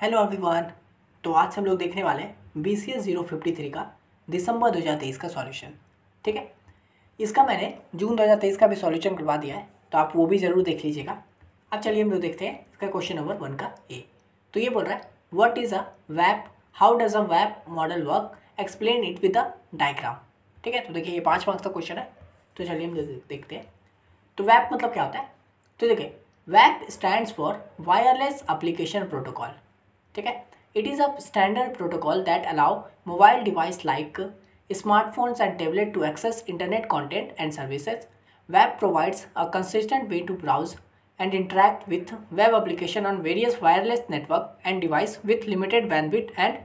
Hello everyone. तो आज हम लोग देखने वाले हैं BCS 053 का दिसंबर 2023 का सॉल्यूशन। ठीक है, इसका मैंने जून 2023 का भी सॉल्यूशन करवा दिया है, तो आप वो भी ज़रूर देख लीजिएगा। अब चलिए हम लोग देखते हैं इसका क्वेश्चन नंबर 1 का ए। तो ये बोल रहा है what is a वैप, how does a वैप model work, explain it with a diagram. ठीक है, तो देखिए ये 5 मार्क्स का क्वेश्चन है। तो चलिए हम देखते हैं। तो वैप मतलब क्या होता है। तो देखिए वैप stands for wireless application protocol. ठीक है, it is a standard protocol that allow mobile device like smartphones and tablet to access internet content and services. Web provides a consistent way to browse and interact with web application on various wireless network and device with limited bandwidth and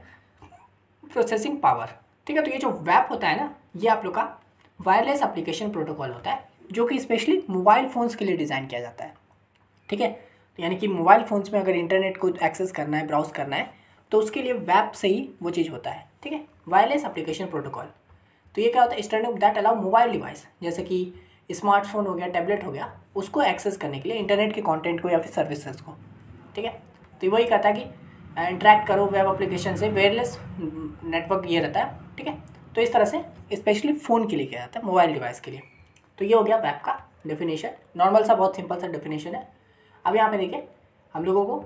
processing power. ठीक है, तो ये जो web होता है ना, ये आप लोग का वायरलेस एप्लीकेशन प्रोटोकॉल होता है जो कि स्पेशली मोबाइल फ़ोन्स के लिए डिज़ाइन किया जाता है। ठीक है, तो यानी कि मोबाइल फ़ोन्स में अगर इंटरनेट को एक्सेस करना है, ब्राउज करना है, तो उसके लिए वेब से ही वो चीज़ होता है। ठीक है, वायरलेस एप्लीकेशन प्रोटोकॉल। तो ये क्या होता है, standard that allow mobile device, जैसे कि स्मार्टफोन हो गया, टैबलेट हो गया, उसको एक्सेस करने के लिए इंटरनेट के कंटेंट को या फिर सर्विसेज को। ठीक है, तो वही कहता है कि इंटरेक्ट करो वेब एप्लीकेशन से, वायरलेस नेटवर्क ये रहता है। ठीक है, तो इस तरह से स्पेशली फ़ोन के लिए किया जाता है, मोबाइल डिवाइस के लिए। तो ये हो गया वेब का डेफिनेशन, नॉर्मल सा बहुत सिंपल सा डेफिनेशन है। अब यहाँ पे देखिए हम लोगों को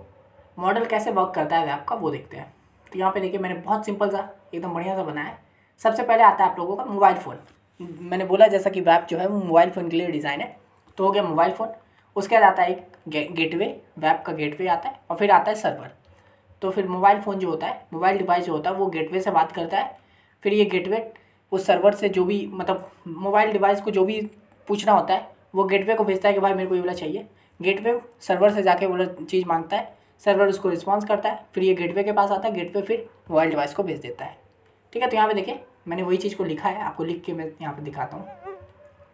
मॉडल कैसे वर्क करता है वेब का वो देखते हैं। तो यहाँ पे देखिए मैंने बहुत सिंपल सा एकदम बढ़िया सा बनाया है। सबसे पहले आता है आप लोगों का मोबाइल फ़ोन। मैंने बोला जैसा कि वेब जो है वो मोबाइल फ़ोन के लिए डिज़ाइन है, तो हो गया मोबाइल फ़ोन। उसके बाद आता है एक गेटवे, वेब का गेटवे आता है, और फिर आता है सर्वर। तो फिर मोबाइल फ़ोन जो होता है, मोबाइल डिवाइस जो होता है, वो गेटवे से बात करता है। फिर ये गेटवे उस सर्वर से जो भी मतलब मोबाइल डिवाइस को जो भी पूछना होता है वो गेटवे को भेजता है कि भाई मेरे को ये वाला चाहिए। गेटवे सर्वर से जाके वो चीज़ मांगता है, सर्वर उसको रिस्पॉन्स करता है, फिर ये गेटवे के पास आता है, गेटवे फिर मोबाइल डिवाइस को भेज देता है। ठीक है, तो यहाँ पे देखिए मैंने वही चीज़ को लिखा है, आपको लिख के मैं यहाँ पे दिखाता हूँ।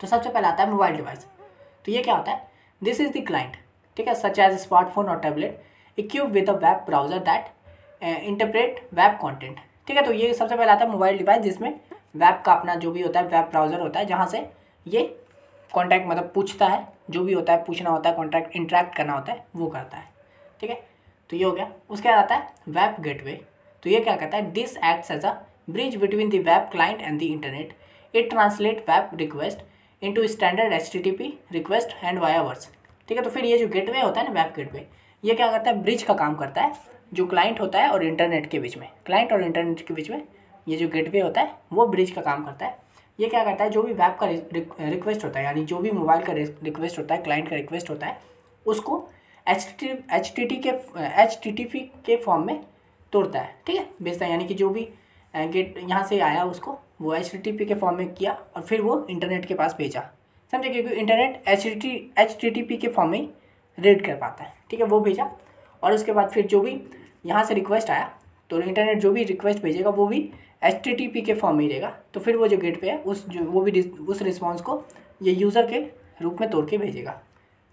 तो सबसे पहले आता है मोबाइल डिवाइस। तो ये क्या होता है, दिस इज़ द क्लाइंट। ठीक है, सच एज स्मार्टफोन और tablet equipped with a web browser that interpret web content. ठीक है, तो ये सबसे पहले आता है मोबाइल डिवाइस जिसमें वेब का अपना जो भी होता है, वेब ब्राउज़र होता है, जहाँ से ये कॉन्टैक्ट मतलब पूछता है, जो भी होता है पूछना होता है, कॉन्टैक्ट इंटरेक्ट करना होता है, वो करता है। ठीक है, तो ये हो गया। उसके बाद आता है वेब गेटवे। तो ये क्या कहता है, this acts as a bridge between the web client and the internet. It translate web request into standard HTTP request and via words. ठीक है, तो फिर ये जो गेटवे होता है ना, वेब गेटवे, ये क्या करता है, ब्रिज का काम करता है जो क्लाइंट होता है और इंटरनेट के बीच में। क्लाइंट और इंटरनेट के बीच में ये जो गेटवे होता है वो ब्रिज का काम करता है। ये क्या करता है, जो भी वेब का रिक्वेस्ट होता है, यानी जो भी मोबाइल का रिक्वेस्ट होता है, क्लाइंट का रिक्वेस्ट होता है, उसको HTTP के फॉर्म में तोड़ता है। ठीक है, भेजता है, यानी कि जो भी गेट यहाँ से आया उसको वो HTTP के फॉर्म में किया और फिर वो इंटरनेट के पास भेजा। समझे, क्योंकि इंटरनेट HTTP के फॉर्म में ही रीड कर पाता है। ठीक है, वो भेजा, और उसके बाद फिर जो भी यहाँ से रिक्वेस्ट आया, तो इंटरनेट जो भी रिक्वेस्ट भेजेगा वो भी HTTP के फॉर्म में ही रहेगा। तो फिर वो जो गेटवे है उस रिस्पॉन्स को ये यूज़र के रूप में तोड़ के भेजेगा।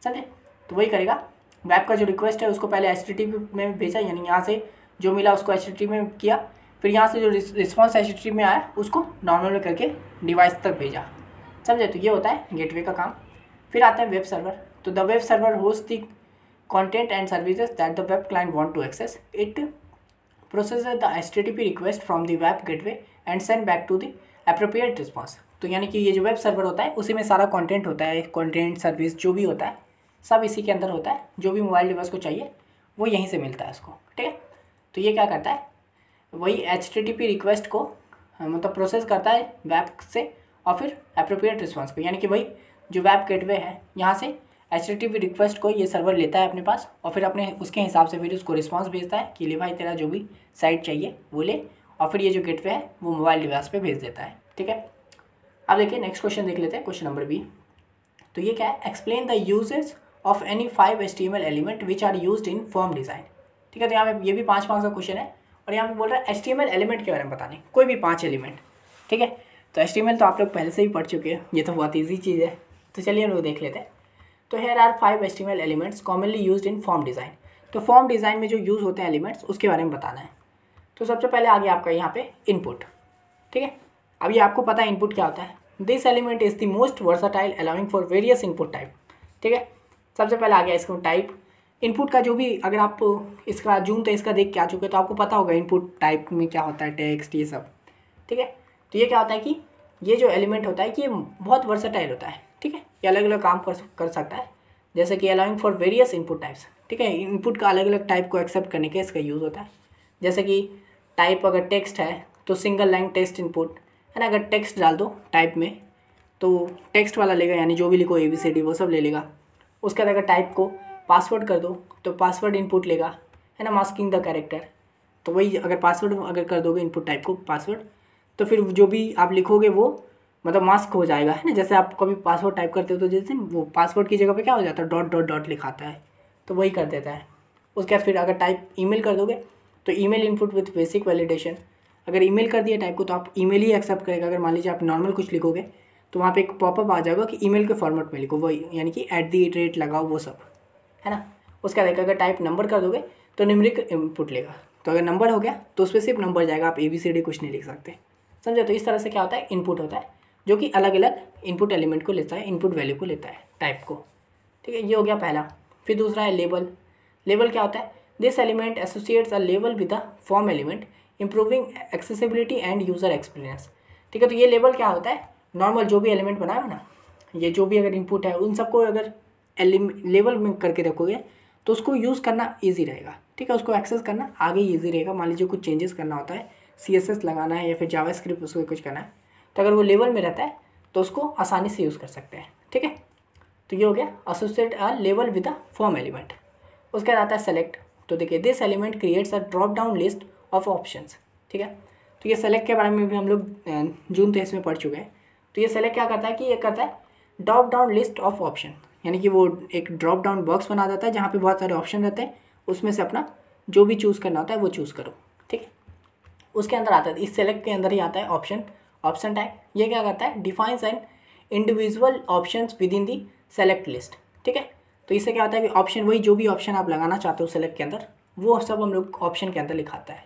समझे, तो वही करेगा। वेब का जो रिक्वेस्ट है उसको पहले HTTP में भेजा, यानी यहाँ से जो मिला उसको HTTP में किया, फिर यहाँ से जो रिस्पॉन्स HTTP में आया उसको डाउनलोड में करके डिवाइस तक भेजा। समझे, तो ये होता है गेटवे का काम। फिर आता है वेब सर्वर। तो the web server host the content and services that the web client want to access. It processes the HTTP request from the web gateway and send back to the appropriate response. तो यानी कि ये जो web server होता है उसी में सारा कंटेंट होता है, कंटेंट सर्विस जो भी होता है सब इसी के अंदर होता है। जो भी मोबाइल डिवाइस को चाहिए वो यहीं से मिलता है उसको। ठीक है, तो ये क्या करता है, वही HTTP रिक्वेस्ट को मतलब प्रोसेस करता है वेब से, और फिर एप्रोप्रिएट रिस्पॉन्स को, यानी कि वही जो वेब गेटवे है यहाँ से HTTP रिक्वेस्ट को ये सर्वर लेता है अपने पास, और फिर अपने उसके हिसाब से फिर उसको रिस्पांस भेजता है कि ले भाई तेरा जो भी साइट चाहिए वो ले, और फिर ये जो गेटवे है वो मोबाइल डिवाइस पे भेज देता है। ठीक है, अब देखिए नेक्स्ट क्वेश्चन देख लेते हैं, क्वेश्चन नंबर B। तो ये क्या है, explain the uses of any 5 HTML element which are used in form design. ठीक है, तो यहाँ पे ये भी 5 मार्क्स का क्वेश्चन है, और यहाँ पे बोल रहा है HTML एलिमेंट के बारे में बताने, कोई भी 5 एलिमेंट। ठीक है, तो HTML तो आप लोग पहले से ही पढ़ चुके हैं, ये तो बहुत ईजी चीज़ है। तो चलिए हम लोग देख लेते हैं। तो here are 5 HTML elements commonly used in form design. तो फॉर्म डिज़ाइन में जो यूज़ होते हैं एलिमेंट्स उसके बारे में बताना है। तो सबसे पहले आ गया आपका यहाँ पे इनपुट। ठीक है, अब ये आपको पता है इनपुट क्या होता है। This element is the most versatile allowing for various input type. ठीक है, सबसे पहले आ गया इसको टाइप। इनपुट का जो भी, अगर आप इसका जून 23 का देख के आ चुके तो आपको पता होगा इनपुट टाइप में क्या होता है, टेक्स्ट, ये सब, ठीक है। तो ये क्या होता है कि ये जो एलिमेंट होता है कि ये बहुत वर्सेटाइल होता है, ठीक है। ये अलग अलग काम कर सकता है, जैसे कि allowing for various input types, ठीक है। इनपुट का अलग अलग टाइप को एक्सेप्ट करने के इसका यूज़ होता है। जैसे कि टाइप अगर टेक्स्ट है तो सिंगल लाइन टेक्स्ट इनपुट है ना, अगर टेक्स्ट डाल दो टाइप में तो टेक्स्ट वाला लेगा, यानी जो भी लिखो ABCD वो सब ले लेगा। उसके बाद अगर टाइप को पासवर्ड कर दो तो पासवर्ड इनपुट लेगा, है ना, मास्किंग द कैरेक्टर। तो वही अगर पासवर्ड अगर कर दोगे इनपुट टाइप को पासवर्ड, तो फिर जो भी आप लिखोगे वो मतलब मास्क हो जाएगा, है ना। जैसे आप कभी पासवर्ड टाइप करते हो तो जैसे वो पासवर्ड की जगह पे क्या हो जाता है, डॉट डॉट डॉट लिखाता है, तो वही कर देता है। उसके बाद फिर अगर टाइप ईमेल कर दोगे तो email input with basic validation, अगर ईमेल कर दिया टाइप को तो आप ईमेल ही एक्सेप्ट करेगा। अगर मान लीजिए आप नॉर्मल कुछ लिखोगे तो वहाँ पे एक पॉपअप आ जाएगा कि ईमेल के फॉर्मेट में लिखो, वही यानी कि @ लगाओ, वो सब, है ना। उसके बाद अगर टाइप नंबर कर दोगे तो न्यूमेरिक इनपुट लेगा। तो अगर नंबर हो गया तो उस पर सिर्फ नंबर जाएगा, आप ABCD कुछ नहीं लिख सकते, समझे। तो इस तरह से क्या होता है, इनपुट होता है जो कि अलग अलग इनपुट एलिमेंट को लेता है, इनपुट वैल्यू को लेता है, टाइप को, ठीक है। ये हो गया पहला। फिर दूसरा है लेबल। लेबल क्या होता है, this element associates a label with the form element improving accessibility end user experience, ठीक है। तो ये लेबल क्या होता है, नॉर्मल जो भी एलिमेंट बनाया हो ना, ये जो भी अगर इनपुट है उन सबको अगर लेबल में करके रखोगे तो उसको यूज़ करना ईजी रहेगा, ठीक है। उसको एक्सेस करना आगे ईजी रहेगा। मान लीजिए कुछ चेंजेस करना होता है, CSS लगाना है या फिर जावास्क्रिप्ट उसको कुछ करना है, तो अगर वो लेबल में रहता है तो उसको आसानी से यूज़ कर सकते हैं, ठीक है। तो ये हो गया associate a label with a form element. उसके बाद आता है सेलेक्ट। तो देखिए this element creates a drop down list of options, ठीक है। तो ये सेलेक्ट के बारे में भी हम लोग जून 23 में पढ़ चुके हैं। तो ये सेलेक्ट क्या करता है कि ये करता है drop down list of option, यानी कि वो एक ड्रॉप डाउन बॉक्स बना देता है जहाँ पे बहुत सारे ऑप्शन रहते हैं, उसमें से अपना जो भी चूज़ करना होता है वो चूज़ करो, ठीक है। उसके अंदर आता है, इस सेलेक्ट के अंदर ही आता है ऑप्शन टाइप। ये क्या करता है, defines and individual options with in the select list, ठीक है। तो इससे क्या होता है कि ऑप्शन, वही जो भी ऑप्शन आप लगाना चाहते हो सेलेक्ट के अंदर, वो सब हम लोग ऑप्शन के अंदर लिखाता है,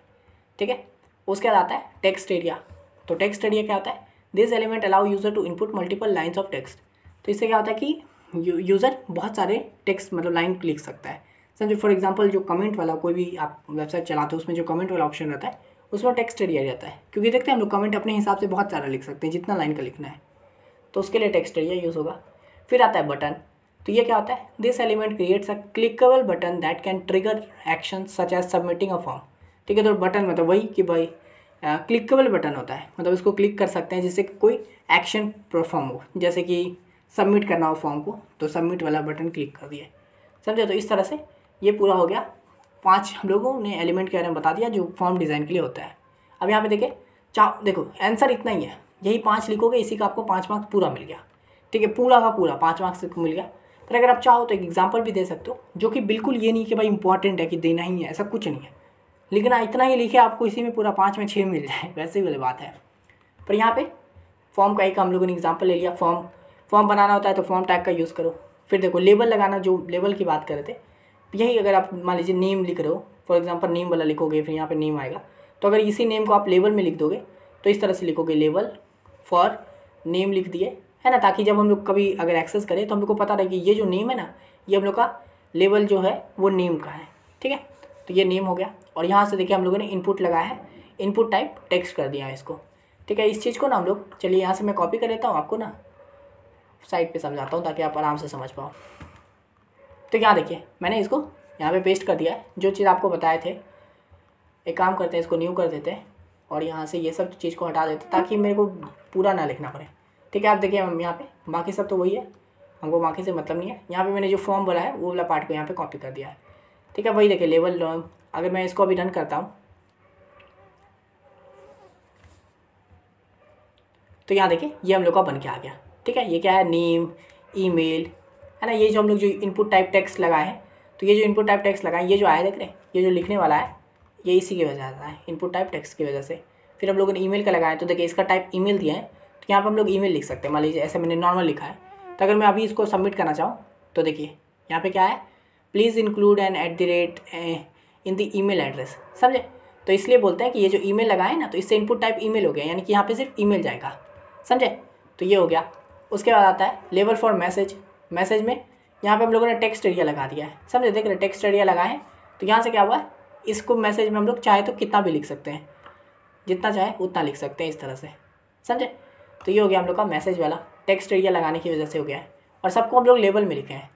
ठीक है। उसके बाद आता है टेक्स्ट एरिया। तो टेक्स्ट एरिया क्या होता है, this element allow user to input multiple lines of text. तो इससे क्या होता है कि यूज़र बहुत सारे टेक्स्ट मतलब लाइन लिख सकता है। समझो फॉर एग्जांपल जो कमेंट वाला, कोई भी आप वेबसाइट चलाते हो उसमें जो कमेंट वाला ऑप्शन रहता है उसमें टेक्स्ट एरिया रहता है, क्योंकि देखते हैं हम लोग कमेंट अपने हिसाब से बहुत सारा लिख सकते हैं, जितना लाइन का लिखना है, तो उसके लिए टेक्स्ट एरिया यूज़ होगा। फिर आता है बटन। तो ये क्या होता है, this element creates a clickable button that can trigger action such as submitting a form, ठीक है। तो बटन मतलब वही कि भाई क्लिकेबल बटन होता है, मतलब इसको क्लिक कर सकते हैं जिससे कोई एक्शन परफॉर्म हो, जैसे कि सबमिट करना हो फॉर्म को तो सबमिट वाला बटन क्लिक कर दिए, समझे। तो इस तरह से ये पूरा हो गया। 5 हम लोगों ने एलिमेंट के बारे में बता दिया जो फॉर्म डिज़ाइन के लिए होता है। अब यहाँ पे देखिए देखो आंसर इतना ही है, यही 5 लिखोगे, इसी का आपको 5 मार्क्स पूरा मिल गया, ठीक है। पूरा का पूरा 5 मार्क्स मिल गया। फिर अगर आप चाहो तो एक एग्जाम्पल भी दे सकते हो, जो कि बिल्कुल ये नहीं कि भाई इंपॉर्टेंट है कि देना ही है, ऐसा कुछ नहीं है, लिखना इतना ही लिखे आपको इसी में पूरा 5 में 6 मिल जाए, वैसे ही वाली बात है। पर यहाँ पे फॉर्म का एक हम लोगों ने एग्जाम्पल ले लिया, फॉर्म बनाना होता है तो फॉर्म टैग का यूज़ करो। फिर देखो लेबल लगाना, जो लेबल की बात कर रहे थे, यही अगर आप मान लीजिए नेम लिख रहे हो, फॉर एग्जांपल नेम वाला लिखोगे, फिर यहाँ पे नेम आएगा, तो अगर इसी नेम को आप लेबल में लिख दोगे तो इस तरह से लिखोगे लेबल फॉर नेम लिख दिए, है ना, ताकि जब हम लोग कभी अगर एक्सेस करें तो हम लोग को पता रहे कि ये जो नेम है ना, ये हम लोग का लेबल जो है वो नेम का है, ठीक है। तो ये नेम हो गया। और यहाँ से देखिए हम लोगों ने इनपुट लगाया है, इनपुट टाइप टेक्स्ट कर दिया है इसको, ठीक है। इस चीज़ को ना हम लोग, चलिए यहाँ से मैं कॉपी कर लेता हूँ, आपको ना साइड पे समझाता हूँ ताकि आप आराम से समझ पाओ। तो यहाँ देखिए मैंने इसको यहाँ पे पेस्ट कर दिया है, जो चीज़ आपको बताए थे। एक काम करते हैं, इसको न्यू कर देते हैं और यहाँ से ये सब चीज़ को हटा देते हैं ताकि मेरे को पूरा ना लिखना पड़े, ठीक है। आप देखिए हम यहाँ पे बाकी सब तो वही है, हमको बाकी से मतलब नहीं है। यहाँ पे मैंने जो फॉर्म बोला है वो वाला पार्ट को यहाँ पे कॉपी कर दिया है, ठीक है। वही देखिए लेवल, अगर मैं इसको अभी रन करता हूँ तो यहाँ देखिए ये हम लोग का बन के आ गया, ठीक है। ये क्या है, नेम, ईमेल, है ना। ये जो हम लोग जो इनपुट टाइप टेक्स्ट लगाए हैं, तो ये जो इनपुट टाइप टेक्स्ट लगाए, ये जो आया देख रहे हैं, ये जो लिखने वाला है ये इसी की वजह से आता है, इनपुट टाइप टेक्स्ट की वजह से। फिर हम लोगों ने ईमेल का लगाया, तो देखिए इसका टाइप ईमेल दिया है, तो यहाँ पर हम लोग ईमेल लिख सकते हैं। मान लीजिए ऐसे मैंने नॉर्मल लिखा है, तो अगर मैं अभी इसको सबमिट करना चाहूँ तो देखिए यहाँ पर क्या है, please include an @ in the email address, समझे। तो इसलिए बोलते हैं कि ये जो ईमेल लगाए ना, तो इससे इनपुट टाइप ईमेल हो गया, यानी कि यहाँ पे सिर्फ ईमेल जाएगा, समझे। तो ये हो गया। उसके बाद आता है लेबल फॉर मैसेज। मैसेज में यहाँ पे हम लोगों ने टेक्स्ट एरिया लगा दिया है, समझे। देख रहे टेक्स्ट एरिया लगाए हैं, तो यहाँ से क्या हुआ, इसको मैसेज में हम लोग चाहे तो कितना भी लिख सकते हैं, जितना चाहे उतना लिख सकते हैं इस तरह से, समझे। तो ये हो गया हम लोग का मैसेज वाला, टेक्स्ट एरिया लगाने की वजह से हो गया है। और सबको हम लोग लेवल में लिखे हैं,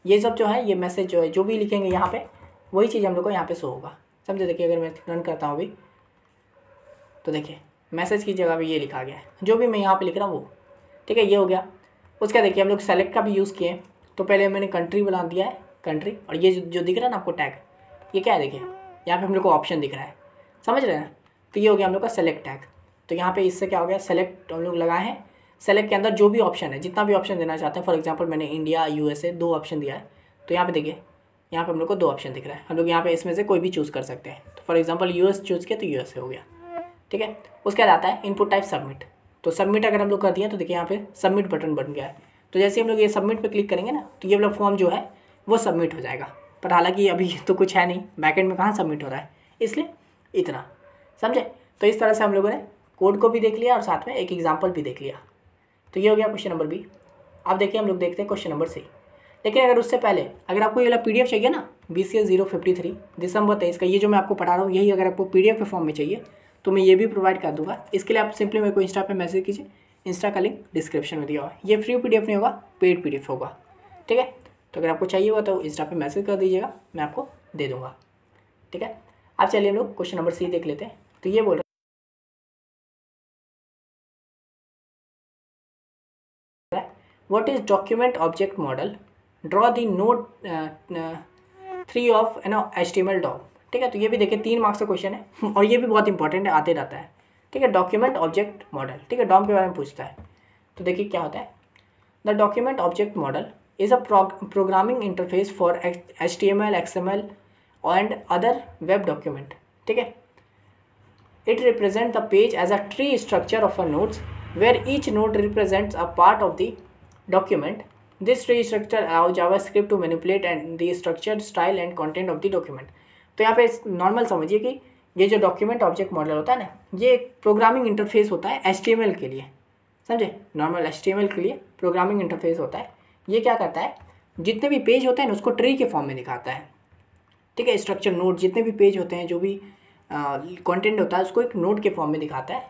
ये सब जो है ये मैसेज जो है जो भी लिखेंगे यहाँ पे वही चीज़ हम लोग को यहाँ पे शो होगा, समझे। देखिए अगर मैं रन करता हूँ अभी, तो देखिए मैसेज की जगह पे ये लिखा गया है, जो भी मैं यहाँ पे लिख रहा हूँ वो, ठीक है। ये हो गया। उसका देखिए हम लोग सेलेक्ट का भी यूज़ किए, तो पहले मैंने कंट्री बना दिया है, कंट्री। और ये जो दिख रहा है ना आपको टैग, ये क्या है, देखिए यहाँ पे हम लोग को ऑप्शन दिख रहा है, समझ रहे हैं ना। तो ये हो गया हम लोग का सेलेक्ट टैग। तो यहाँ पे इससे क्या हो गया, सेलेक्ट हम लोग लगाए हैं, सेलेक्ट के अंदर जो भी ऑप्शन है, जितना भी ऑप्शन देना चाहते हैं, फॉर एग्जांपल मैंने इंडिया USA 2 ऑप्शन दिया है, तो यहाँ पे देखिए यहाँ पे हम लोग को 2 ऑप्शन दिख रहा है, हम लोग यहाँ पे इसमें से कोई भी चूज़ कर सकते हैं। तो फॉर एग्जांपल US चूज़ किया तो USA हो गया, ठीक है। उसके बाद आता है इनपुट टाइप सबमिट। तो सबमिट अगर हम लोग कर दिए तो देखिए यहाँ पे सबमिट बटन बन गया है। तो जैसे हम लोग ये सबमिट पे क्लिक करेंगे ना, तो ये वाला फॉर्म जो है वो सबमिट हो जाएगा। पर हालांकि अभी तो कुछ है नहीं, बैकएंड में कहाँ सबमिट हो रहा है, इसलिए इतना, समझे। तो इस तरह से हम लोगों ने कोड को भी देख लिया और साथ में एक एग्जाम्पल भी देख लिया। तो ये हो गया क्वेश्चन नंबर बी। अब देखिए हम लोग देखते हैं क्वेश्चन नंबर सी। लेकिन अगर उससे पहले अगर आपको ये वाला PDF चाहिए ना, BCS 053 दिसंबर 23 का, ये जो मैं आपको पढ़ा रहा हूँ यही अगर आपको PDF के फॉर्म में चाहिए तो मैं ये भी प्रोवाइड कर दूंगा। इसके लिए आप सिंपली मेरे को इंस्टा पे मैसेज कीजिए, इंस्टा का लिंक डिस्क्रिप्शन में दिया हुआ है। ये फ्री PDF नहीं होगा, पेड PDF होगा, ठीक है। तो अगर आपको चाहिए होगा तो इंस्टा पे मैसेज कर दीजिएगा, मैं आपको दे दूँगा, ठीक है। अब चलिए हम लोग क्वेश्चन नंबर सी देख लेते हैं। तो ये बोल रहा है what is document object model, draw the node 3 of HTML DOM, ठीक है। तो ये भी देखिए 3 मार्क्स का क्वेश्चन है और ये भी बहुत इंपॉर्टेंट है, आते रहता है, ठीक है। डॉक्यूमेंट ऑब्जेक्ट मॉडल, ठीक है, DOM के बारे में पूछता है। तो देखिए क्या होता है, the document object model is a programming interface for HTML XML and other web document, ठीक है। It represents the page as a tree structure of a nodes where each node represents a part of the document. This tree structure allows JavaScript to manipulate and the structure, style and content of the document. तो यहाँ पे normal समझिए कि ये जो document object model होता है ना, ये एक प्रोग्रामिंग इंटरफेस होता है HTML के लिए, समझे। नॉर्मल HTML के लिए प्रोग्रामिंग इंटरफेस होता है। ये क्या करता है, जितने भी पेज होते हैं ना उसको ट्री के फॉर्म में दिखाता है, ठीक है। स्ट्रक्चर नोड, जितने भी पेज होते हैं, जो भी कंटेंट होता है उसको एक नोड के फॉर्म में दिखाता है,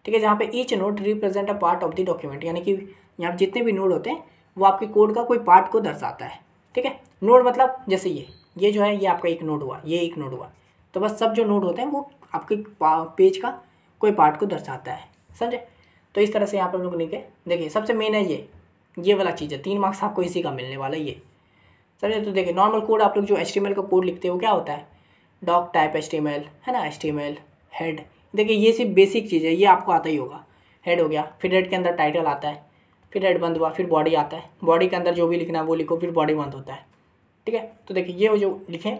ठीक है। जहाँ पे each node represent a part of the document, यानी कि यहाँ पे जितने भी नोड होते हैं वो आपके कोड का कोई पार्ट को दर्शाता है, ठीक है। नोड मतलब जैसे ये जो है ये आपका एक नोड हुआ, ये एक नोड हुआ, तो बस सब जो नोड होते हैं वो आपके पेज का कोई पार्ट को दर्शाता है, समझे। तो इस तरह से यहाँ पर हम लोग लिखे, देखिए सबसे मेन है ये वाला चीज़ है, 3 मार्क्स आपको इसी का मिलने वाला है, ये समझे। तो देखिए नॉर्मल कोड आप लोग जो HTML का कोड लिखते हो क्या होता है, डॉक टाइप HTML है ना, HTML हेड, देखिए ये सिर्फ बेसिक चीज़ है, ये आपको आता ही होगा। हेड हो गया, फिर हेड के अंदर टाइटल आता है, फिर हेड बंद हुआ, फिर बॉडी आता है, बॉडी के अंदर जो भी लिखना है वो लिखो, फिर बॉडी बंद होता है, ठीक है। तो देखिए ये जो लिखें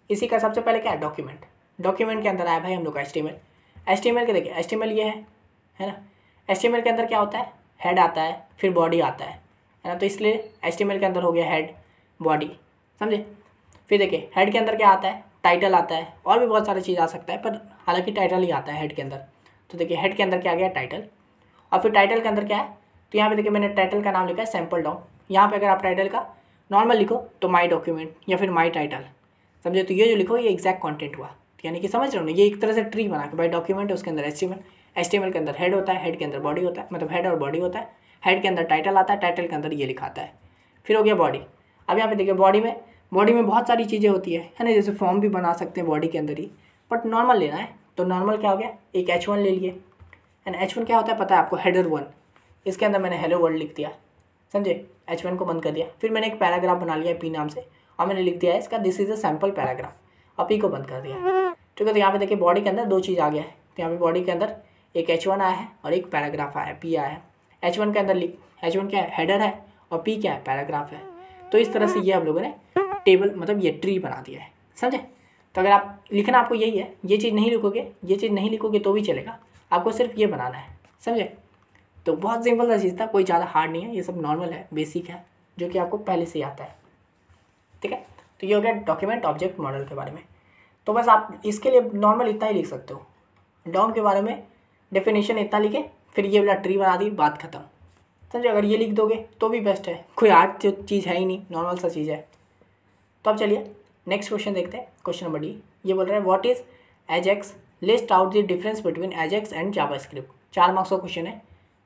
इसी का सबसे पहले क्या है, डॉक्यूमेंट। डॉक्यूमेंट के अंदर आया भाई हम लोग का HTML के देखिए HTML ये है ना। HTML के अंदर क्या होता है, हेड आता है, फिर बॉडी आता है ना। तो इसलिए HTML के अंदर हो गया हेड बॉडी, समझे। फिर देखिए हेड के अंदर क्या आता है, टाइटल आता है, और भी बहुत सारी चीज़ आ सकता है, पर हालांकि टाइटल ही आता है हेड के अंदर। तो देखिए हेड के अंदर क्या आ गया, टाइटल। और फिर टाइटल के अंदर क्या है, तो यहाँ पे देखिए मैंने टाइटल का नाम लिखा है सैम्पल DOM। यहाँ पे अगर आप टाइटल का नॉर्मल लिखो तो माई डॉक्यूमेंट या फिर माई टाइटल, समझे। तो ये जो लिखो ये एग्जैक्ट कंटेंट हुआ, यानी कि समझ रहे हो ना, ये एक तरह से ट्री बना के भाई डॉक्यूमेंट है उसके अंदर HTML के अंदर हेड होता है, हेड के अंदर बॉडी होता है, मतलब हेड और बॉडी होता है, हेड के अंदर टाइटल आता है, टाइटल के अंदर ये लिखाता है, फिर हो गया बॉडी। अब यहाँ पे देखिए बॉडी में बहुत सारी चीज़ें होती है ना, जैसे फॉर्म भी बना सकते हैं बॉडी के अंदर ही, बट नॉर्मल लेना है तो नॉर्मल क्या हो गया, एक H1 ले लिए, एंड H1 क्या होता है पता है आपको, हेडर 1, इसके अंदर मैंने हेलो वर्ल्ड लिख दिया, समझे। H1 को बंद कर दिया, फिर मैंने एक पैराग्राफ बना लिया P नाम से, और मैंने लिख दिया है इसका this is a sample paragraph, और P को बंद कर दिया, ठीक है। तो यहाँ पे देखिए बॉडी के अंदर 2 चीज़ आ गया है, तो यहाँ पे बॉडी के अंदर एक H1 आया है और एक पैराग्राफ आया है, P आया है। H1 के अंदर H1 क्या है, हेडर है, और P क्या है, पैराग्राफ है। तो इस तरह से ये हम लोगों ने टेबल मतलब ये ट्री बना दिया है, समझे। तो अगर आप लिखना आपको यही है, ये चीज़ नहीं लिखोगे तो भी चलेगा, आपको सिर्फ ये बनाना है, समझे। तो बहुत सिंपल सा चीज़ था, कोई ज़्यादा हार्ड नहीं है, ये सब नॉर्मल है, बेसिक है, जो कि आपको पहले से आता है, ठीक है। तो ये हो गया डॉक्यूमेंट ऑब्जेक्ट मॉडल के बारे में। तो बस आप इसके लिए नॉर्मल इतना ही लिख सकते हो, DOM के बारे में डेफिनेशन इतना लिखे, फिर ये वाला ट्री बना दी, बात खत्म, समझे। अगर ये लिख दोगे तो भी बेस्ट है, कोई हार्ड चीज़ है ही नहीं, नॉर्मल सा चीज़ है। तो अब चलिए नेक्स्ट क्वेश्चन देखते हैं। क्वेश्चन नंबर डी ये बोल रहा है what is Ajax, list out the difference between Ajax and JavaScript. 4 marks का क्वेश्चन है,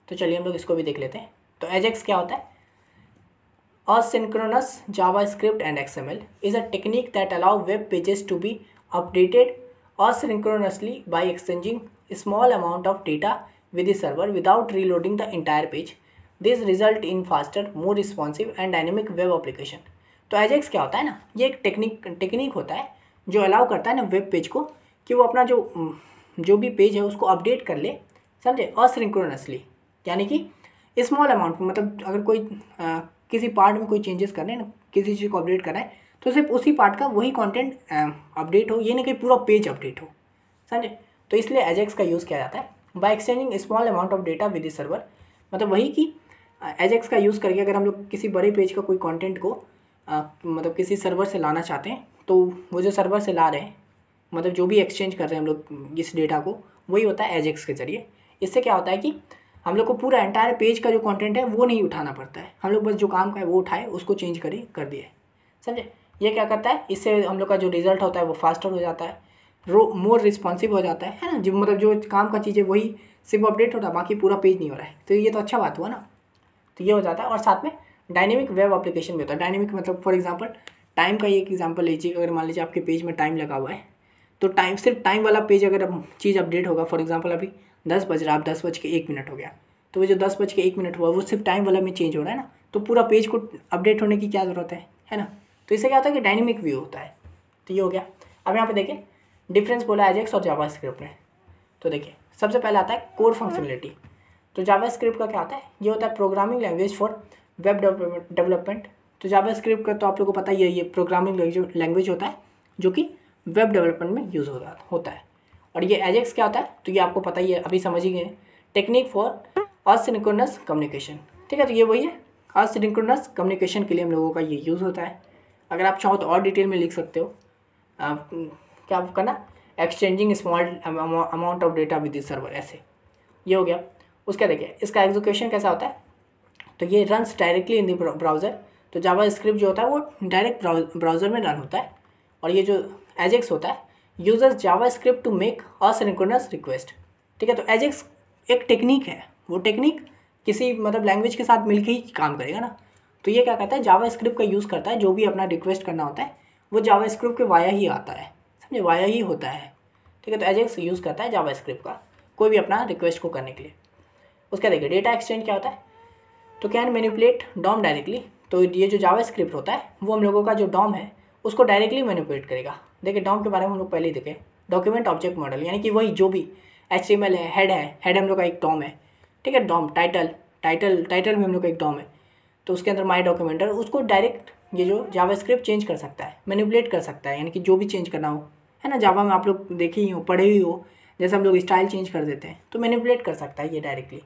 तो चलिए हम लोग इसको भी देख लेते हैं। तो एजेक्स क्या होता है? Asynchronous JavaScript and XML is a technique that allow web pages to be updated asynchronously by exchanging a small amount of data with the server without reloading the entire page. This result in faster, more responsive and dynamic web application. तो Ajax क्या होता है ना, ये एक technique होता है जो अलाउ करता है ना वेब पेज को कि वो अपना जो भी पेज है उसको अपडेट कर ले, समझे, असिंक्रोनसली। यानी कि स्मॉल अमाउंट में, मतलब अगर कोई किसी पार्ट में कोई चेंजेस करने हैं ना, किसी चीज़ को अपडेट करना है, तो सिर्फ उसी पार्ट का वही कंटेंट अपडेट हो, ये नहीं कि पूरा पेज अपडेट हो, समझे। तो इसलिए एजेक्स का यूज़ किया जाता है by exchanging small amount of data with the server. मतलब वही कि एजेक्स का यूज़ करके अगर हम लोग किसी बड़े पेज का कोई कंटेंट को मतलब किसी सर्वर से लाना चाहते हैं, तो वो जो सर्वर से ला रहे हैं, मतलब जो भी एक्सचेंज कर रहे हैं हम लोग इस डेटा को, वही होता है एजेक्स के ज़रिए। इससे क्या होता है कि हम लोग को पूरा एंटायर पेज का जो कंटेंट है वो नहीं उठाना पड़ता है, हम लोग बस जो काम का है वो उठाए, उसको चेंज कर दिए, समझे। ये क्या करता है, इससे हम लोग का जो रिजल्ट होता है वो फास्टर हो जाता है, मोर रिस्पॉन्सिव हो जाता है ना। जो मतलब जो काम का चीज़ है वही सिर्फ अपडेट हो रहा है, बाकी पूरा पेज नहीं हो रहा है, तो ये तो अच्छा बात हुआ ना। तो ये हो जाता है, और साथ में डायनेमिक वेब एप्लीकेशन भी होता है। डायनेमिक मतलब फॉर एग्जांपल टाइम का एक एग्जांपल लीजिए। अगर मान लीजिए आपके पेज में टाइम लगा हुआ है, तो टाइम सिर्फ टाइम वाला पेज अगर चीज़ अपडेट होगा, फॉर एग्जांपल अभी 10 बज रहा है, अब 10:01 हो गया, तो वो जो 10:01 हुआ वो सिर्फ टाइम वाला में चेंज हो रहा है ना, तो पूरा पेज को अपडेट होने की क्या ज़रूरत है ना। तो इससे क्या होता है कि डायनेमिक व्यू होता है। तो ये हो गया। अब यहाँ पे देखिए डिफरेंस बोला एजेक्स और जावास्क्रिप्ट में। तो देखिए सबसे पहले आता है कोर फंक्शनलिटी। तो जावास्क्रिप्ट का क्या होता है, ये होता है programming language for web development. तो जावास्क्रिप्ट का तो आप लोगों को पता ही है, ये प्रोग्रामिंग लैंग्वेज होता है जो कि वेब डेवलपमेंट में यूज़ होता है। और ये एजेक्स क्या होता है, तो ये आपको पता ही है, अभी समझ ही गए, टेक्निक फॉर असिंक्रोनस कम्युनिकेशन। ठीक है, तो ये वही है, असिंक्रोनस कम्युनिकेशन के लिए हम लोगों का ये यूज़ होता है। अगर आप चाहो तो और डिटेल में लिख सकते हो, क्या करना, exchanging small amount of data with the server, ऐसे। ये हो गया। उसका देखिए इसका एग्जीक्यूशन कैसा होता है, तो ये runs directly in the browser. तो जावास्क्रिप्ट जो होता है वो डायरेक्ट ब्राउज़र में रन होता है। और ये जो एजेक्स होता है, users JavaScript to make asynchronous request. ठीक है, तो एजेक्स एक टेक्निक है, वो टेक्निक किसी मतलब लैंग्वेज के साथ मिलकर ही काम करेगा ना। तो ये क्या करता है, जावास्क्रिप्ट का यूज़ करता है, जो भी अपना रिक्वेस्ट करना होता है वो जावास्क्रिप्ट के वाया ही आता है, समझे, वाया ही होता है। ठीक है, तो एजेक्स यूज़ करता है जावास्क्रिप्ट का कोई भी अपना रिक्वेस्ट को करने के लिए। उसका देखिए डेटा एक्सचेंज क्या होता है, तो कैन मैनिपुलेट डॉम डायरेक्टली। तो ये जो जावास्क्रिप्ट होता है वो हम लोगों का जो डॉम है उसको डायरेक्टली मैनिपुलेट करेगा। देखिए डॉम के बारे में हम लोग पहले ही देखें, डॉक्यूमेंट ऑब्जेक्ट मॉडल, यानी कि वही जो भी HTML है, हेड हम लोग का एक डॉम है। ठीक है, डॉम टाइटल में हम लोग का एक डॉम है, तो उसके अंदर माई डॉक्यूमेंट है, उसको डायरेक्ट ये जो जावास्क्रिप्ट चेंज कर सकता है, मैनिपुलेट कर सकता है, यानी कि जो भी चेंज करना हो, है ना। जावा में आप लोग देखे ही हो, पढ़े ही हो, जैसे हम लोग स्टाइल चेंज कर देते हैं, तो मैनिपुलेट कर सकता है ये डायरेक्टली।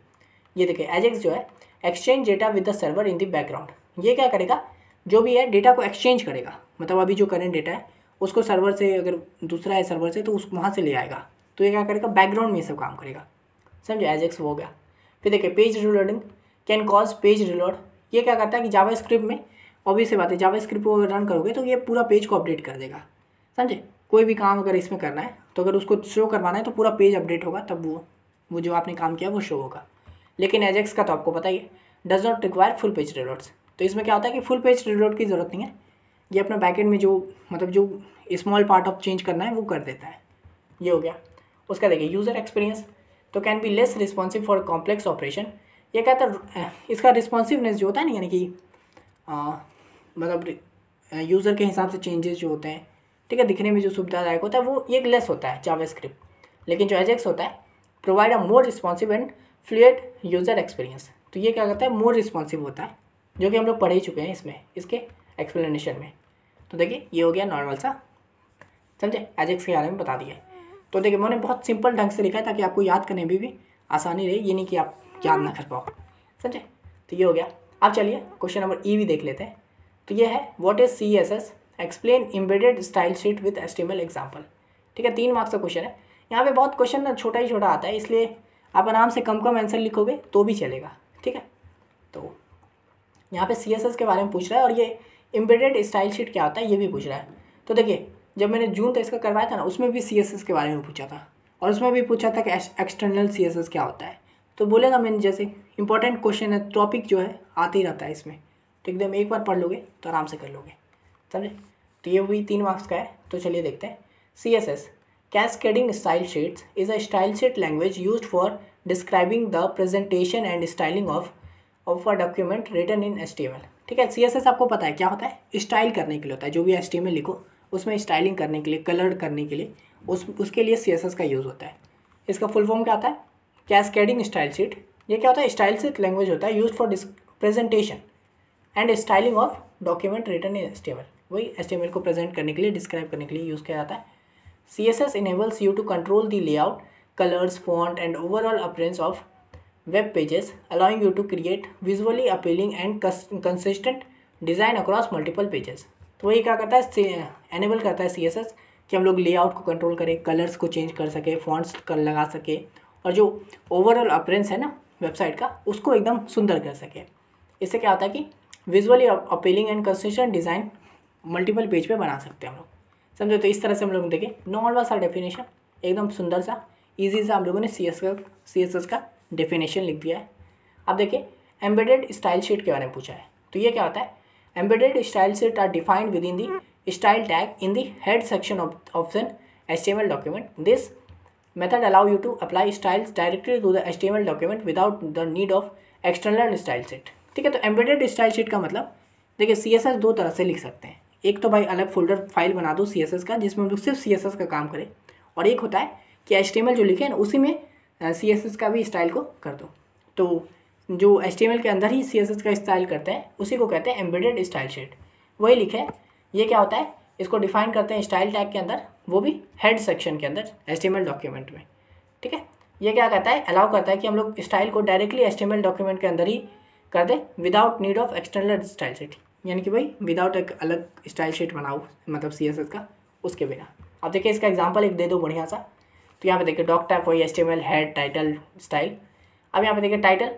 ये देखिए एजेक्स जो है exchange data with the server in the background. ये क्या करेगा, जो भी है डेटा को एक्सचेंज करेगा, मतलब अभी जो करंट डेटा है उसको सर्वर से, अगर दूसरा है सर्वर से तो उस वहाँ से ले आएगा। तो ये क्या करेगा, बैकग्राउंड में ये सब काम करेगा, समझे, एजेक्स हो गया। फिर देखिए page reloading can cause page reload. ये क्या करता है कि जावास्क्रिप्ट में ऑब्वियस सी बात है, जावास्क्रिप्ट को अगर रन करोगे तो ये पूरा पेज को अपडेट कर देगा, समझे। कोई भी काम अगर इसमें करना है तो अगर उसको शो करवाना है तो पूरा पेज अपडेट होगा, तब वो जो आपने काम किया वो शो होगा। लेकिन एजेक्स का तो आपको पता ही है, does not require full page reloads. तो इसमें क्या होता है कि फुल पेज रीलोड की ज़रूरत नहीं है, ये अपना बैकएंड में जो मतलब जो स्मॉल पार्ट ऑफ चेंज करना है वो कर देता है। ये हो गया। उसका देखिए यूज़र एक्सपीरियंस, तो can be less responsive for complex operation. ये कहता है इसका रिस्पॉन्सिवनेस जो होता है ना, यानी कि मतलब यूज़र के हिसाब से चेंजेस जो होते हैं, ठीक है, दिखने में जो सुविधादायक होता है वो एक लेस होता है जावास्क्रिप्ट। लेकिन जो एजेक्स होता है provide a more responsive and fluid user experience. तो ये क्या करता है, मोर रिस्पॉन्सिव होता है, जो कि हम लोग पढ़ ही चुके हैं इसमें, इसके एक्सप्लेनेशन में। तो देखिए ये हो गया नॉर्मल सा, समझे, एजेक्स के बारे में बता दिया। तो देखिए मैंने बहुत सिंपल ढंग से लिखा है ताकि आपको याद करने में भी आसानी रहे, ये नहीं कि आप याद ना कर पाओ, समझे। तो ये हो गया। अब चलिए क्वेश्चन नंबर ई भी देख लेते हैं। तो ये है what is CSS, explain embedded style sheet with HTML example. ठीक है, 3 मार्क्स का क्वेश्चन है। यहाँ पे बहुत क्वेश्चन ना छोटा ही छोटा आता है, इसलिए आप आराम से कम आंसर लिखोगे तो भी चलेगा। ठीक है, तो यहाँ पे CSS के बारे में पूछ रहा है और ये एम्बेडेड स्टाइल शीट क्या होता है ये भी पूछ रहा है। तो देखिए जब मैंने जून 23 का करवाया था ना उसमें भी CSS के बारे में पूछा था और उसमें भी पूछा था कि एक्सटर्नल CSS क्या होता है। तो बोलेगा मैंने जैसे इंपॉर्टेंट क्वेश्चन है, टॉपिक जो है आते ही रहता है इसमें, तो एकदम एक बार पढ़ लोगे तो आराम से कर लोगे, समझे। तो ये भी 3 मार्क्स का है। तो चलिए देखते हैं। CSS cascading style sheets is a style sheet language used for describing the presentation and styling of a document written in HTML। ठीक है, CSS आपको पता है क्या होता है, स्टाइल करने के लिए होता है। जो भी HTML लिखो उसमें स्टाइलिंग करने के लिए, कलर करने के लिए उसके लिए CSS का यूज़ होता है। इसका फुल फॉर्म क्या होता है, कैस्केडिंग स्टाइल शीट। ये क्या होता है, स्टाइल शीट लैंग्वेज होता है use for presentation and styling of document written in HTML। वही HTML को प्रेजेंट करने के लिए, डिस्क्राइब करने के लिए यूज़ किया जाता है। CSS enables you to control the layout, colors, font and overall appearance of web pages, allowing you to create visually appealing and consistent design across multiple pages। तो वही क्या करता है, एनेबल करता है CSS कि हम लोग लेआउट को कंट्रोल करें, कलर्स को चेंज कर सके, फॉन्ट्स कर लगा सके और जो ओवरऑल अपीयरेंस है ना वेबसाइट का उसको एकदम सुंदर कर सके। इससे क्या होता है कि visually appealing and consistent design multiple page पे बना सकते हैं हम लोग, समझे। तो इस तरह से हम लोग देखें नॉर्मल सा डेफिनेशन, एकदम सुंदर सा इजी सा हम लोगों ने CSS का डेफिनेशन लिख दिया है। अब देखिए एम्बेडेड स्टाइल शीट के बारे में पूछा है। तो ये क्या होता है, embedded style sheet are defined within the style tag in the head section of an HTML document. This method allow you to apply styles directly to the HTML document without the need of external style sheet. ठीक है, तो embedded style sheet का मतलब देखिए CSS 2 तरह से लिख सकते हैं। एक तो भाई अलग फोल्डर फाइल बना दो CSS का जिसमें हम लोग सिर्फ CSS का काम करें, और एक होता है कि HTML जो लिखे हैं ना उसी में CSS का भी स्टाइल को कर दो। तो जो HTML के अंदर ही CSS का स्टाइल करते हैं उसी को कहते हैं एम्बेडेड स्टाइल शीट। वही लिखे है। ये क्या होता है, इसको डिफाइन करते हैं स्टाइल टैग के अंदर, वो भी हेड सेक्शन के अंदर HTML डॉक्यूमेंट में। ठीक है, ये क्या कहता है, अलाउ करता है कि हम लोग स्टाइल को डायरेक्टली HTML डॉक्यूमेंट के अंदर ही कर दें without need of external style sheet, यानी कि भाई विदाउट एक अलग स्टाइल शीट बनाओ मतलब CSS का, उसके बिना। अब देखिए इसका एग्जांपल एक दे दो बढ़िया सा। तो यहाँ पे देखिए डॉक टैग वही HTML हेड टाइटल स्टाइल। अब यहाँ पे देखिए टाइटल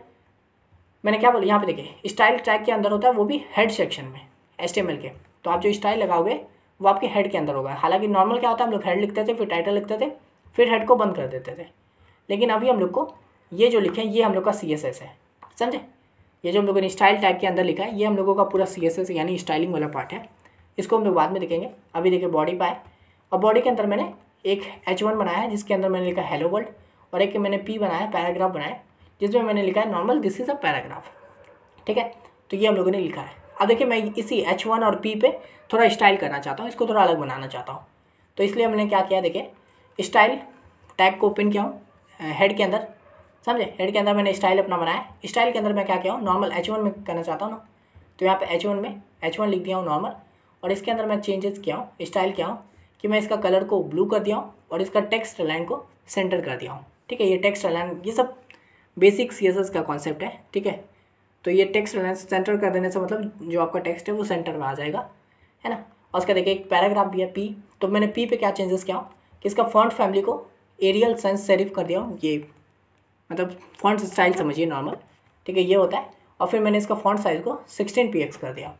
मैंने क्या बोला, यहाँ पे देखिए स्टाइल टैग के अंदर होता है, वो भी हेड सेक्शन में HTML के। तो आप जो स्टाइल लगाओगे वो आपके हेड के अंदर होगा। हालांकि नॉर्मल क्या होता है, हम लोग हेड लिखते थे, फिर टाइटल लिखते थे, फिर हेड को बंद कर देते थे। लेकिन अभी हम लोग को ये जो लिखे ये हम लोग का CSS है, समझे। ये जो हम लोगों ने स्टाइल टैग के अंदर लिखा है ये हम लोगों का पूरा CSS यानी स्टाइलिंग वाला पार्ट है। इसको हम लोग बाद में देखेंगे। अभी देखिए बॉडी पाए, और बॉडी के अंदर मैंने एक H1 बनाया है जिसके अंदर मैंने लिखा हेलो वर्ल्ड, और एक मैंने P बनाया, पैराग्राफ बनाया जिसमें मैंने लिखा है normal this is a paragraph. ठीक है, तो ये हम लोगों ने लिखा है। अब देखिए मैं इसी H1 और P पे थोड़ा स्टाइल करना चाहता हूँ, इसको थोड़ा अलग बनाना चाहता हूँ। तो इसलिए हमने क्या किया, देखिए स्टाइल टैग को ओपन किया हूँ हेड के अंदर, समझे। हेड के अंदर मैंने स्टाइल अपना बनाया। स्टाइल के अंदर मैं क्या किया हूँ, नॉर्मल H1 में करना चाहता हूँ ना, तो यहाँ पे H1 में H1 लिख दिया हूँ नॉर्मल, और इसके अंदर मैं चेंजेस किया हूँ, स्टाइल किया हूँ कि मैं इसका कलर को ब्लू कर दिया हूँ और इसका टेक्स्ट लाइन को सेंटर कर दिया हूँ। ठीक है, ये टेक्स्ट लाइन ये सब बेसिक CSS का कॉन्सेप्ट है। ठीक है, तो ये टेक्स्ट लाइन सेंटर कर देने से मतलब जो आपका टेक्स्ट है वो सेंटर में आ जाएगा, है ना। और उसका देखिए एक पैराग्राफ भी है P, तो मैंने P पे क्या चेंजेस किया हूँ कि इसका फॉन्ट फैमिली को एरियल सेंस सेरिफ कर दिया हूँ, ये मतलब फॉन्ट स्टाइल समझिए नॉर्मल। ठीक है, ये होता है। और फिर मैंने इसका फॉन्ट साइज़ को 16px कर दिया।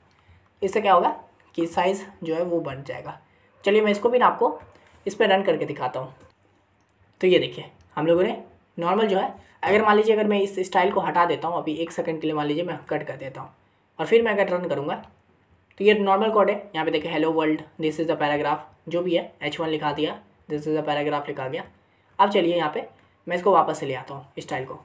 इससे क्या होगा कि साइज़ जो है वो बढ़ जाएगा। चलिए मैं इसको भी ना आपको इस पर रन करके दिखाता हूँ। तो ये देखिए हम लोगों ने नॉर्मल जो है, अगर मान लीजिए अगर मैं इस स्टाइल को हटा देता हूँ अभी 1 सेकंड के लिए, मान लीजिए मैं कट कर देता हूँ और फिर मैं अगर रन करूँगा तो ये नॉर्मल कोड है। यहाँ पे देखिए hello world this is the paragraph, जो भी है H1 लिखा दिया, दिस इज़ द पैराग्राफ लिखा गया। अब चलिए यहाँ पे मैं इसको वापस से ले आता हूँ स्टाइल को।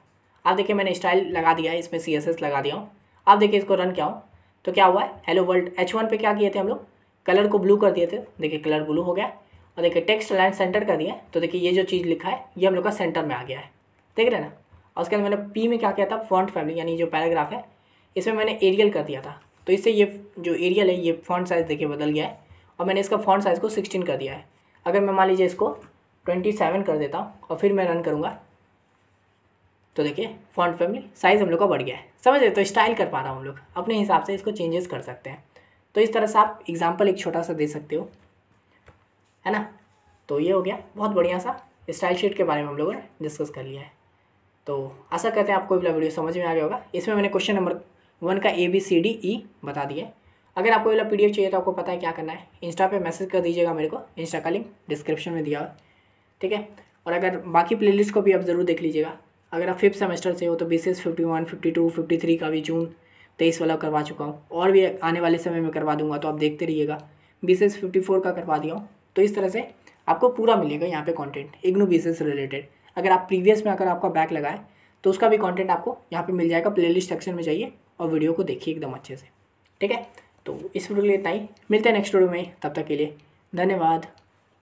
अब देखिए मैंने स्टाइल लगा दिया है, इसमें CSS लगा दिया हूँ। अब देखिए इसको रन किया हूँ तो क्या हुआ है, हेलो वर्ल्ड H1 पे क्या किए थे हम लोग, कलर को ब्लू कर दिए थे, देखिए कलर ब्लू हो गया। और देखिए टेक्स्ट लाइन सेंटर कर दिया, तो देखिए ये जो चीज़ लिखा है ये हम लोग का सेंटर में आ गया है, देख रहे हैं ना। और उसके अंदर मैंने P में क्या किया था, फॉन्ट फैमिली यानी जो पैराग्राफ है इसमें मैंने एरियल कर दिया था, तो इससे ये जो एरियल है ये फॉन्ट साइज़ देखिए बदल गया है। और मैंने इसका फॉन्ट साइज़ को 16 कर दिया है। अगर मैं मान लीजिए इसको 27 कर देता हूँ और फिर मैं रन करूँगा तो देखिए फॉन्ट फैमिली साइज़ हम लोग का बढ़ गया है, समझ रहे। तो स्टाइल कर पा रहा हूँ हम लोग अपने हिसाब से इसको चेंजेस कर सकते हैं। तो इस तरह से आप एग्जांपल एक छोटा सा दे सकते हो, है ना। तो ये हो गया बहुत बढ़िया सा स्टाइल शीट के बारे में हम लोगों ने डिस्कस कर लिया है। तो आशा करते हैं आपको वीडियो समझ में आ गया होगा। इसमें मैंने क्वेश्चन नंबर 1 का ABCDE बता दिए। अगर आपको वाला PDF चाहिए तो आपको पता है क्या करना है, इंस्टा पे मैसेज कर दीजिएगा मेरे को, इंस्टा का लिंक डिस्क्रिप्शन में दिया हुआ है, ठीक है। और अगर बाकी प्लेलिस्ट को भी आप ज़रूर देख लीजिएगा। अगर आप 5th सेमेस्टर से हो तो BCS 51, 52, 53 का भी जून 23 वाला करवा चुका हूँ, और भी आने वाले समय में करवा दूंगा, तो आप देखते रहिएगा। BCS 54 का करवा दिया हूँ। तो इस तरह से आपको पूरा मिलेगा यहाँ पे कंटेंट इग्नू BCS से रिलेटेड। अगर आप प्रीवियस में अगर आपका बैक लगा है तो उसका भी कंटेंट आपको यहाँ पे मिल जाएगा। प्लेलिस्ट सेक्शन में जाइए और वीडियो को देखिए एकदम अच्छे से, ठीक है। तो इस वीडियो के लिए इतना ही, मिलते हैं नेक्स्ट वीडियो में, तब तक के लिए धन्यवाद।